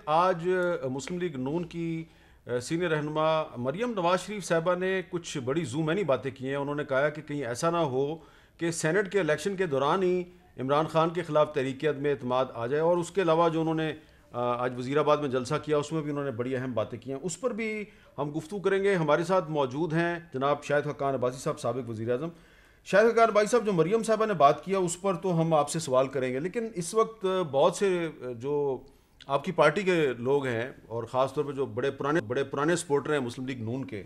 आज मुस्लिम लीग नून की सीनियर रहनुमा मरियम नवाज शरीफ साहबा ने कुछ बड़ी जूमैनी बातें की हैं। उन्होंने कहा कि कहीं ऐसा ना हो कि सेनेट के इलेक्शन के दौरान ही इमरान खान के खिलाफ तहरीक अदम एतमाद आ जाए। और उसके अलावा जो उन्होंने आज वज़ीराबाद में जलसा किया उसमें भी उन्होंने बड़ी अहम बातें की हैं, उस पर भी हम गुफ्तगू करेंगे। हमारे साथ मौजूद हैं जनाब शाहिद हक्कान अब्बासी साहब, साबिक़ वज़ीर आज़म। शाहिद हक्कान अब्बासी साहब, जो मरियम साहबा ने बात किया उस पर तो हम आपसे सवाल करेंगे, लेकिन इस वक्त बहुत से जो आपकी पार्टी के लोग हैं और ख़ास तौर पर जो बड़े पुराने सपोर्टर हैं मुस्लिम लीग नून के,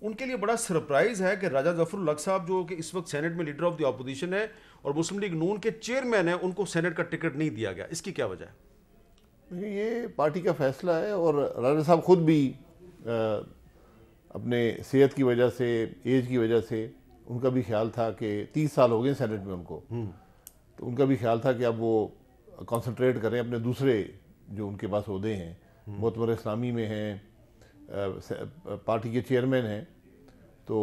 उनके लिए बड़ा सरप्राइज़ है कि राजा जफरुल हक साहब जो कि इस वक्त सेनेट में लीडर ऑफ द अपोजिशन है और मुस्लिम लीग नून के चेयरमैन है, उनको सेनेट का टिकट नहीं दिया गया। इसकी क्या वजह है? ये पार्टी का फैसला है और राजा साहब खुद भी अपने सेहत की वजह से, एज की वजह से, उनका भी ख्याल था कि 30 साल हो गए सेनेट में उनको, तो उनका भी ख्याल था कि अब वो कंसंट्रेट करें अपने दूसरे जो उनके पास ओहदे हैं। मोतबर इस्लामी में हैं, पार्टी के चेयरमैन हैं, तो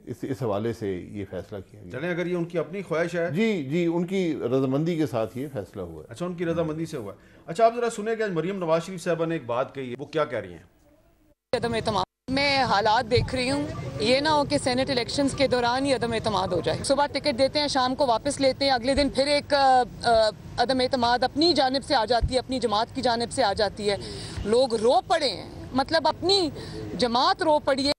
इस हवाले से ये फैसला किया गया। चलें, अगर ये उनकी अपनी ख्वाहिश है। जी, उनकी रजामंदी के साथ ये फैसला हुआ है। अच्छा, उनकी रजामंदी से हुआ है। अच्छा, आप जरा सुने कि आज मरियम नवाज शरीफ साहबा ने एक बात कही है, वो क्या कह रही हैं? मैं हालात देख रही हूँ, ये ना हो कि सेनेट इलेक्शंस के दौरान ही अदम एतमाद हो जाए। सुबह टिकट देते हैं, शाम को वापस लेते हैं, अगले दिन फिर एक अदम एतमाद अपनी जानिब से आ जाती है, अपनी जमात की जानिब से आ जाती है। लोग रो पड़े हैं, मतलब अपनी जमात रो पड़ी है।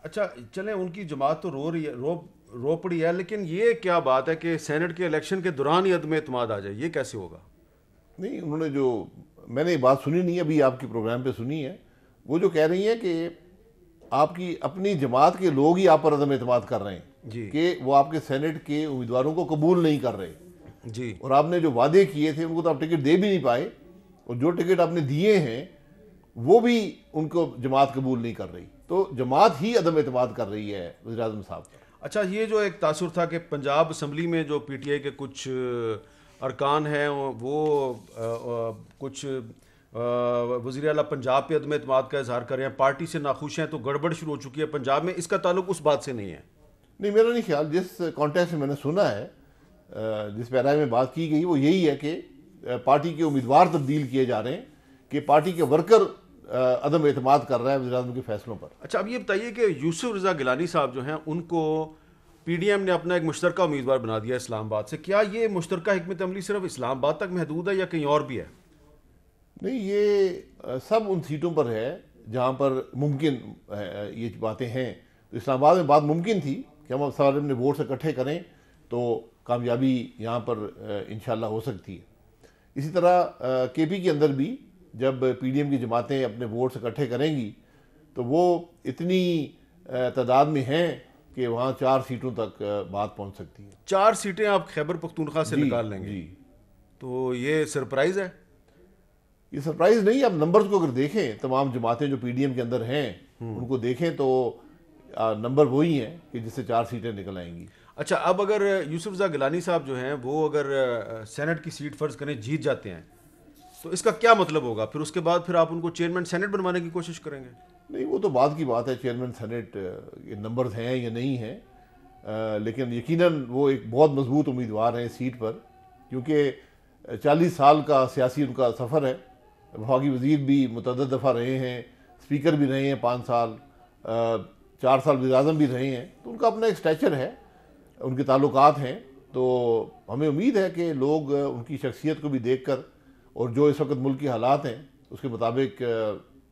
अच्छा चलें, उनकी जमात तो रो रही है, रो पड़ी है, लेकिन ये क्या बात है कि सेनेट के इलेक्शन के दौरान ही अदम एतमाद आ जाए, ये कैसे होगा? नहीं, उन्होंने जो, मैंने ये बात सुनी नहीं, अभी आपके प्रोग्राम पे सुनी है। वो जो कह रही है कि आपकी अपनी जमात के लोग ही आप पर अदम एतमाद कर रहे हैं जी, कि वो आपके सेनेट के उम्मीदवारों को कबूल नहीं कर रहे जी, और आपने जो वादे किए थे उनको तो आप टिकट दे भी नहीं पाए, और जो टिकट आपने दिए हैं वो भी उनको जमात कबूल नहीं कर रही, तो जमात ही अदम एतमाद कर रही है वज़ीर आज़म साहब पर। अच्छा, ये जो एक तासुर था कि पंजाब असम्बली में जो पीटीआई के कुछ अरकान हैं वो कुछ वज़ीर आला पंजाब पे अदम एतमाद का इजहार कर रहे हैं, पार्टी से नाखुश हैं, तो गड़बड़ शुरू हो चुकी है पंजाब में। इसका ताल्लुक उस बात से नहीं है? नहीं, मेरा नहीं ख्याल। जिस कॉन्टेक्स्ट में मैंने सुना है, जिस पैरा में बात की गई, वो यही है कि पार्टी के उम्मीदवार तब्दील किए जा रहे हैं, कि पार्टी के वर्कर अदम एतमाद कर रहा है वज़ीर आज़म के फैसलों पर। अच्छा, अब ये बताइए कि यूसुफ रज़ा गिलानी साहब जो हैं उनको पीडीएम ने अपना एक मुश्तरका उम्मीदवार बना दिया इस्लामाबाद से। क्या ये मुश्तरका हिकमत अमली सिर्फ इस्लामाबाद तक महदूद है या कहीं और भी है? नहीं, ये सब उन सीटों पर है जहाँ पर मुमकिन ये बातें हैं। तो इस्लामाबाद में बात मुमकिन थी कि हम सारे अपने वोट इकट्ठे करें तो कामयाबी यहाँ पर इंशाल्लाह हो सकती है। इसी तरह केपी के अंदर भी जब पीडीएम की जमातें अपने वोट्स इकट्ठे करेंगी तो वो इतनी तादाद में हैं कि वहाँ 4 सीटों तक बात पहुँच सकती है। 4 सीटें आप खैबर पख्तूनख्वा से निकाल लेंगे जी। तो ये सरप्राइज है? ये सरप्राइज नहीं। अब नंबर्स को अगर देखें, तमाम जमातें जो पीडीएम के अंदर हैं उनको देखें तो नंबर वही हैं कि जिससे 4 सीटें निकल आएंगी। अच्छा, अब अगर यूसुफ रज़ा गिलानी साहब जो हैं वो अगर सेनेट की सीट फर्ज करें जीत जाते हैं तो इसका क्या मतलब होगा? फिर उसके बाद फिर आप उनको चेयरमैन सेनेट बनवाने की कोशिश करेंगे? नहीं, वो तो बाद की बात है। चेयरमैन सेनेट ये नंबर्स हैं या नहीं हैं, लेकिन यकीनन वो एक बहुत मजबूत उम्मीदवार हैं इस सीट पर, क्योंकि 40 साल का सियासी उनका सफ़र है। वफाकी वज़ीर भी मुतअद्दिद दफ़ा रहे हैं, स्पीकर भी रहे हैं 5 साल, 4 साल वज़ीर आज़म भी रहे हैं, तो उनका अपना एक स्टैचर है, उनके ताल्लुकात हैं। तो हमें उम्मीद है कि लोग उनकी शख्सियत को भी देख कर और जो इस वक्त मुल्क की हालात हैं उसके मुताबिक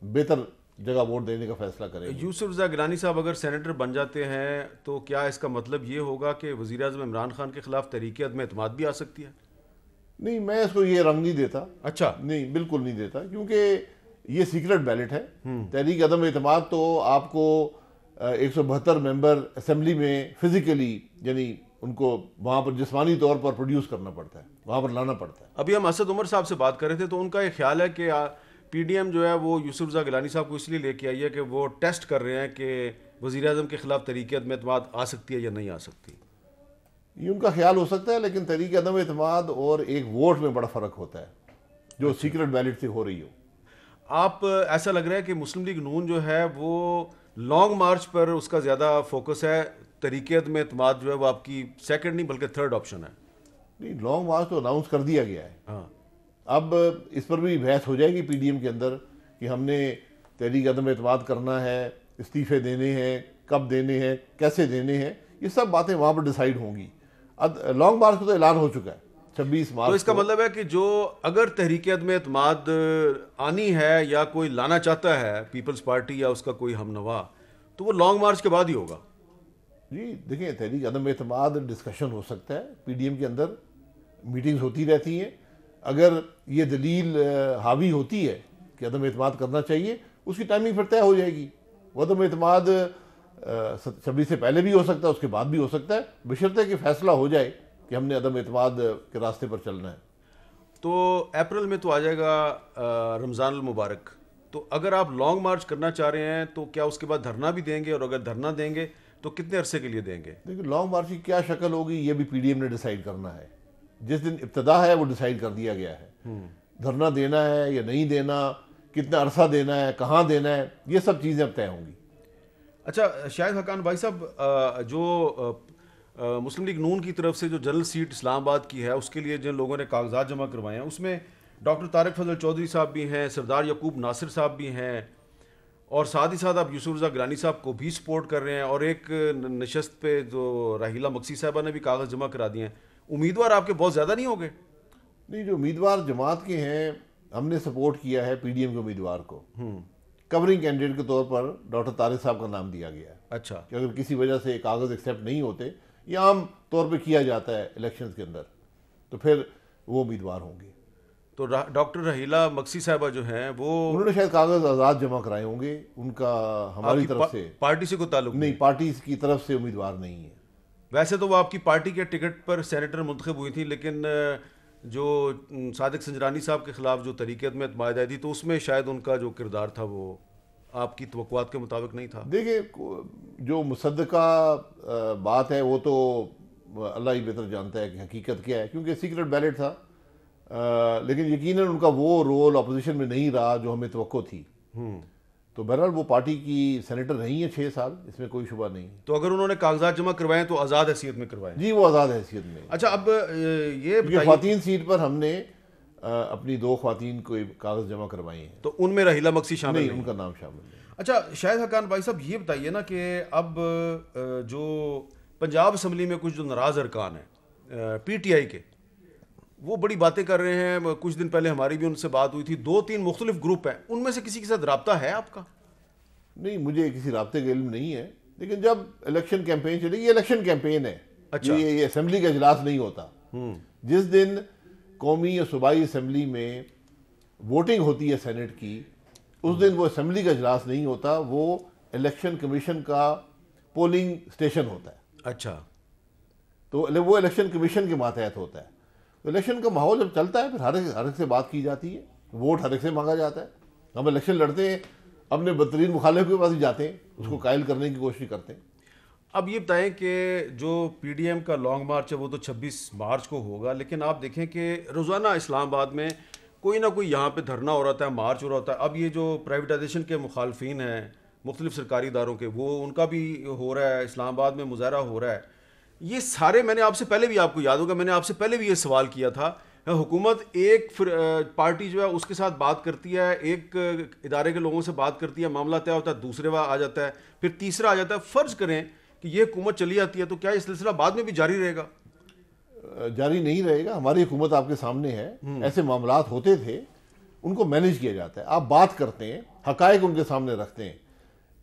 बेहतर जगह वोट देने का फैसला करेंगे। यूसुफ रज़ा गिलानी साहब अगर सेनेटर बन जाते हैं तो क्या इसका मतलब ये होगा कि वज़ीर आज़म इमरान खान के खिलाफ तहरीक अदम एतमाद भी आ सकती है? नहीं, मैं इसको ये रंग नहीं देता। अच्छा, नहीं, बिल्कुल नहीं देता, क्योंकि ये सीक्रेट बैलेट है। तहरीक अदम एतमाद तो आपको 172 मेंबर असेंबली में फिजिकली, यानी उनको वहाँ पर जिस्मानी तौर पर प्रोड्यूस करना पड़ता है, वहाँ पर लाना पड़ता है। अभी हम असद उमर साहब से बात कर रहे थे तो उनका ये ख्याल है कि पीडीएम जो है वो यूसुफ रज़ा गिलानी साहब को इसलिए लेके आई है कि वो टेस्ट कर रहे हैं कि वज़ीर आज़म के खिलाफ तहरीक अदम एतमाद आ सकती है या नहीं आ सकती। ये उनका ख्याल हो सकता है, लेकिन तहरीक अदम एतमाद और एक वोट में बड़ा फ़र्क होता है जो सीक्रेट बैलेट से हो रही हो। आप ऐसा लग रहा है कि मुस्लिम लीग नून जो है वो लॉन्ग मार्च पर उसका ज़्यादा फोकस है, तहरीक अदम एतमाद जो है वो आपकी सेकंड नहीं बल्कि थर्ड ऑप्शन है? नहीं, लॉन्ग मार्च तो अनाउंस कर दिया गया है। हाँ, अब इस पर भी बहस हो जाएगी पीडीएम के अंदर कि हमने तहरीक अदम एतमाद करना है, इस्तीफे देने हैं, कब देने हैं, कैसे देने हैं, ये सब बातें वहाँ पर डिसाइड होंगी। लॉन्ग मार्च को तो ऐलान हो चुका है 26 मार्च। तो इसका मतलब है कि जो अगर तहरीक अदम एतमाद आनी है या कोई लाना चाहता है पीपल्स पार्टी या उसका कोई हमनवा, तो वो लॉन्ग मार्च के बाद ही होगा। जी देखिए, तहरीक अदम एतमाद डिस्कशन हो सकता है, पीडीएम के अंदर मीटिंग्स होती रहती हैं। अगर ये दलील हावी होती है कि अदम एतमाद करना चाहिए, उसकी टाइमिंग फिर तय हो जाएगी। वो अदम एतमाद 26 से पहले भी हो सकता है, उसके बाद भी हो सकता है, बशर्ते कि फैसला हो जाए कि हमने अदम एतमाद के रास्ते पर चलना है। तो अप्रैल में तो आ जाएगा रमज़ान अल मुबारक, तो अगर आप लॉन्ग मार्च करना चाह रहे हैं तो क्या उसके बाद धरना भी देंगे, और अगर धरना देंगे तो कितने अरसे के लिए देंगे? देखिए, लॉन्ग मार्च की क्या शक्ल होगी ये भी पीडीएम ने डिसाइड करना है। जिस दिन इब्तदा है वो डिसाइड कर दिया गया है। धरना देना है या नहीं देना, कितना अरसा देना है, कहाँ देना है, ये सब चीज़ें अब तय होंगी। अच्छा शाहिद हकान भाई साहब, जो मुस्लिम लीग नून की तरफ से जो जनरल सीट इस्लामाबाद की है उसके लिए जिन लोगों ने कागजात जमा करवाए हैं उसमें डॉक्टर तारिक फजल चौधरी साहब भी हैं, सरदार यकूब नासिर साहब भी हैं, और साथ ही साथ आप यूसुफ रज़ा गिलानी साहब को भी सपोर्ट कर रहे हैं, और एक नशस्त पे जो राहिला मक्सी साहबा ने भी कागज़ जमा करा दिए हैं। उम्मीदवार आपके बहुत ज़्यादा नहीं होंगे? नहीं, जो उम्मीदवार जमात के हैं हमने सपोर्ट किया है पीडीएम के उम्मीदवार को। कवरिंग कैंडिडेट के तौर पर डॉक्टर तारिक साहब का नाम दिया गया है। अच्छा, कि अगर किसी वजह से कागज़ एक्सेप्ट नहीं होते, ये आम तौर पे किया जाता है इलेक्शंस के अंदर, तो फिर वो उम्मीदवार होंगे। तो डॉक्टर रहीला मक्सी साहबा जो हैं वो उन्होंने शायद कागज़ आज़ाद जमा कराए होंगे, उनका हमारी तरफ से पार्टी से कोई ताल्लुक नहीं, पार्टी की तरफ से उम्मीदवार नहीं है। वैसे तो वो आपकी पार्टी के टिकट पर सेनेटर मुंतखब हुई थी, लेकिन जो सादिक संजरानी साहब के खिलाफ जो तरीक़त में एतमाद आई थी तो उसमें शायद उनका जो किरदार था वो आपकी तवक्कुआत के मुताबिक नहीं था। देखिए, जो मुसद्दका बात है वो तो अल्लाह ही बेहतर जानता है कि हकीकत क्या है, क्योंकि सीक्रेट बैलेट था। लेकिन यकीनन उनका वो रोल अपोजिशन में नहीं रहा जो हमें तवक्को थी। तो बहरहाल वो पार्टी की सेनेटर रही है 6 साल, इसमें कोई शुबा नहीं। तो अगर उन्होंने कागजात जमा करवाए तो आज़ाद हैसियत में करवाए? जी, वो आज़ाद हैसियत में। अच्छा, अब ये ख्वातीन सीट पर हमने अपनी 2 ख्वातीन को कागज़ जमा करवाए हैं, तो उनमें रहीला मक्सी शामिल नहीं, उनका नाम शामिल नहीं। अच्छा शाहिद हकान भाई साहब, ये बताइए ना कि अब जो पंजाब असम्बली में कुछ जो नाराज़ अरकान है पीटीआई के, वो बड़ी बातें कर रहे हैं। कुछ दिन पहले हमारी भी उनसे बात हुई थी। 2-3 मुख्तलिफ ग्रुप हैं, उनमें से किसी के साथ रब्ता है आपका? नहीं, मुझे किसी राब्ते का इल्म नहीं है, लेकिन जब इलेक्शन कैंपेन चलेगी, ये इलेक्शन कैंपेन है। अच्छा, ये असेंबली का इजलास नहीं होता। जिस दिन कौमी या सूबाई असेंबली में वोटिंग होती है सेनेट की, उस दिन वो असेंबली का इजलास नहीं होता, वो इलेक्शन कमीशन का पोलिंग स्टेशन होता है। अच्छा, तो वो इलेक्शन कमीशन के मातहत होता है। तो इलेक्शन का माहौल जब चलता है, फिर हर एक से बात की जाती है, वोट हर एक से मांगा जाता है। हम इलेक्शन लड़ते हैं, अपने बदतरीन मुखालिफ के पास ही जाते हैं, उसको कायल करने की कोशिश करते हैं। अब ये बताएं कि जो पीडीएम का लॉन्ग मार्च है वो तो 26 मार्च को होगा, लेकिन आप देखें कि रोज़ाना इस्लामाबाद में कोई ना कोई यहाँ पे धरना हो रहा है, मार्च हो रहा है। अब ये जो प्राइवेटाइजेशन के मुखालफिन हैं मुख्तलिफ सरकारी इदारों के, वो उनका भी हो रहा है, इस्लामाबाद में मुजाहरा हो रहा है। ये सारे, मैंने आपसे पहले भी, आपको याद होगा मैंने आपसे पहले भी ये सवाल किया था, हुकूमत एक पार्टी जो है उसके साथ बात करती है, एक इदारे के लोगों से बात करती है, मामला तय होता है, दूसरे आ जाता है, फिर तीसरा आ जाता है। फ़र्ज़ करें कि ये हुकूमत चली जाती है, तो क्या ये सिलसिला बाद में भी जारी रहेगा? जारी नहीं रहेगा। हमारी हुकूमत आपके सामने है, ऐसे मामलात होते थे, उनको मैनेज किया जाता है। आप बात करते हैं, हकायक उनके सामने रखते हैं।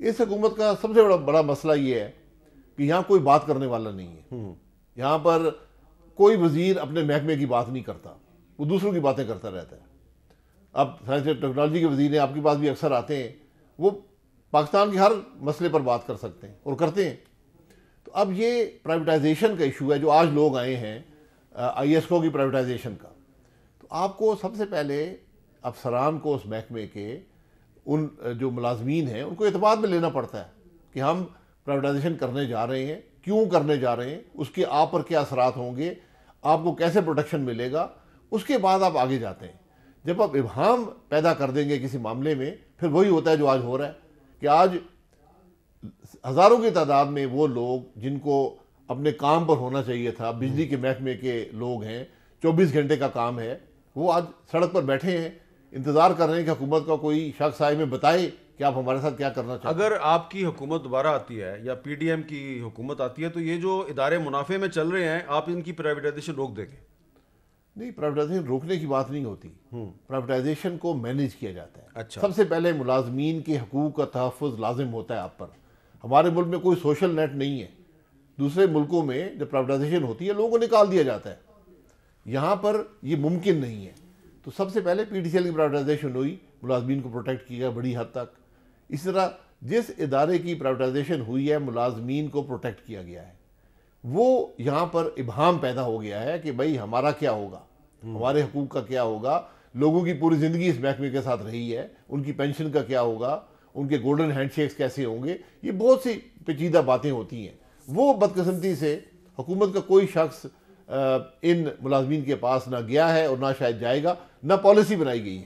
इस हुकूमत का सबसे बड़ा मसला ये है कि यहाँ कोई बात करने वाला नहीं है। यहाँ पर कोई वजीर अपने महकमे की बात नहीं करता, वो दूसरों की बातें करता रहता है। अब साइंस एंड टेक्नोलॉजी के वजीर आपके पास भी अक्सर आते हैं, वो पाकिस्तान के हर मसले पर बात कर सकते हैं और करते हैं। तो अब ये प्राइवेटाइजेशन का इशू है, जो आज लोग आए हैं ISO की प्राइवेटाइजेशन का, तो आपको सबसे पहले अफसरान को उस महकमे के, उन जो मुलाजमीन हैं, उनको एतमाद में लेना पड़ता है कि हम प्राइवेटाइजेशन करने जा रहे हैं, क्यों करने जा रहे हैं, उसके आप पर क्या असरात होंगे, आपको कैसे प्रोटेक्शन मिलेगा, उसके बाद आप आगे जाते हैं। जब आप इब्हाम पैदा कर देंगे किसी मामले में, फिर वही होता है जो आज हो रहा है कि आज हज़ारों की तादाद में वो लोग जिनको अपने काम पर होना चाहिए था, बिजली के महकमे के लोग हैं, 24 घंटे का काम है, वो आज सड़क पर बैठे हैं, इंतज़ार कर रहे हैं कि हुकूमत का कोई शख्स आए में बताए कि आप हमारे साथ क्या करना चाहते हैं। अगर आपकी हुकूमत दोबारा आती है या पीडीएम की हुकूमत आती है तो ये जो इदारे मुनाफे में चल रहे हैं, आप इनकी प्राइवेटाइजेशन रोक देंगे? नहीं, प्राइवेटाइजेशन रोकने की बात नहीं होती, प्राइवेटाइजेशन को मैनेज किया जाता है। अच्छा। सबसे पहले मुलाजमीन के हकूक़ का तहफ़्फ़ुज़ लाजिम होता है आप पर। हमारे मुल्क में कोई सोशल नेट नहीं है। दूसरे मुल्कों में जब प्राइवेटाइजेशन होती है लोगों को निकाल दिया जाता है, यहाँ पर ये मुमकिन नहीं है। तो सबसे पहले PTCL की प्राइवेटाइजेशन हुई, मुलाजमीन को प्रोटेक्ट किया बड़ी हद तक। इस तरह जिस इदारे की प्राइवेटाइजेशन हुई है मुलाजमीन को प्रोटेक्ट किया गया है। वो यहाँ पर इबहाम पैदा हो गया है कि भाई हमारा क्या होगा, हमारे हकूक़ का क्या होगा। लोगों की पूरी ज़िंदगी इस महकमे के साथ रही है, उनकी पेंशन का क्या होगा, उनके गोल्डन हैंडशेक्स कैसे होंगे, ये बहुत सी पेचीदा बातें होती हैं। वो बदकिस्मती से हुकूमत का कोई शख्स इन मुलाजमीन के पास ना गया है और ना शायद जाएगा, ना पॉलिसी बनाई गई है।